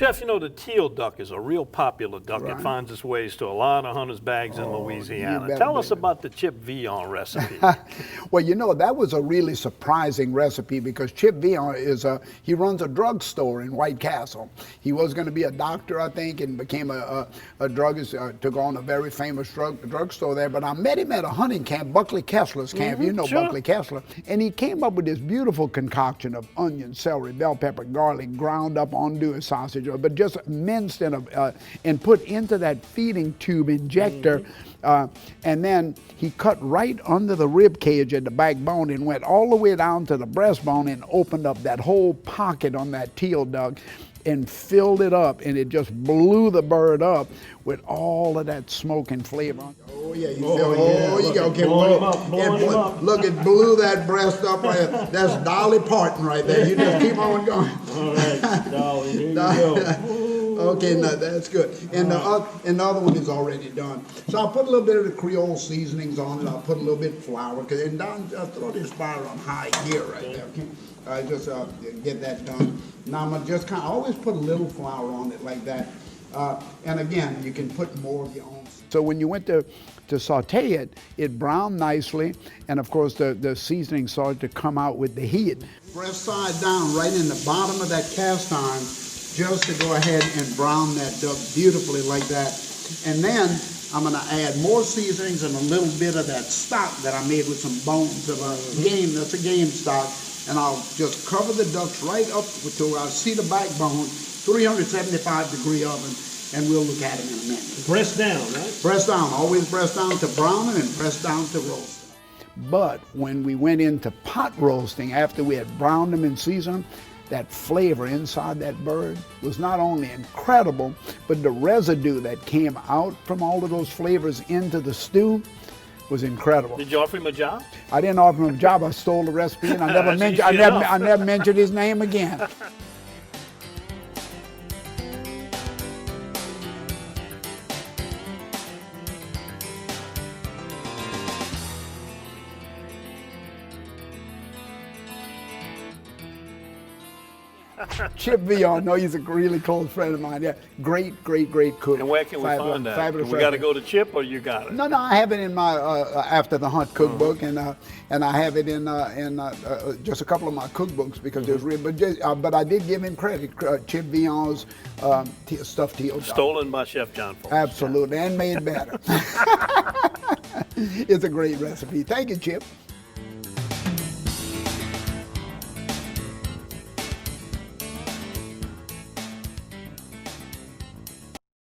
Chef, you know, the teal duck is a real popular duck. Right. It finds its ways to a lot of hunters' bags in You Louisiana. better Tell us believe it. about the Chip Veillon recipe. Well, you know, that was a really surprising recipe because Chip Veillon he runs a drugstore in White Castle. He was going to be a doctor, I think, and became a druggist, took on a very famous drugstore there. But I met him at a hunting camp, Buckley Kessler's camp. You know sure. Buckley Kessler. And he came up with this beautiful concoction of onion, celery, bell pepper, garlic, ground up andouille sausage, but just minced and put into that feeding tube injector. And then he cut right under the rib cage at the backbone and went all the way down to the breastbone and opened up that whole pocket on that teal duck and filled it up, and it just blew the bird up with all of that smoke and flavor. Oh yeah, you feel you go. Okay, look, it blew that breast up right there. That's Dolly Parton right there. You just keep on going. All right, Dolly, here you go. Okay, no, that's good. And the other one is already done. So I'll put a little bit of the Creole seasonings on it. I'll put a little bit of flour, and Don, throw this fire on high here right there. Okay? Just get that done. Now I'm gonna just kind of always put a little flour on it like that. And again, you can put more of your own. So when you went to saute it, it browned nicely, and of course the seasoning started to come out with the heat. Breast side down, right in the bottom of that cast iron, just to go ahead and brown that duck beautifully like that. And then I'm gonna add more seasonings and a little bit of that stock that I made with some bones of a game, that's a game stock. And I'll just cover the ducks right up to I see the backbone, 375-degree oven, and we'll look at them in a minute. Press down, right? Press down, always press down to brown them and press down to roast them. But when we went into pot roasting, after we had browned them and seasoned them, that flavor inside that bird was not only incredible, but the residue that came out from all of those flavors into the stew was incredible. Did you offer him a job? I didn't offer him a job. I stole the recipe, and I never mentioned his name again. Chip Veillon, no, he's a really close friend of mine. Yeah, great cook. And where can we find that? Fabulous. We got to go to Chip, or you got it? No, I have it in my after the hunt cookbook, and I have it in just a couple of my cookbooks because there's real. But I did give him credit. Chip Veillon's stuffed teal duck. Stolen by Chef John Folse. Absolutely, and made better. It's a great recipe. Thank you, Chip.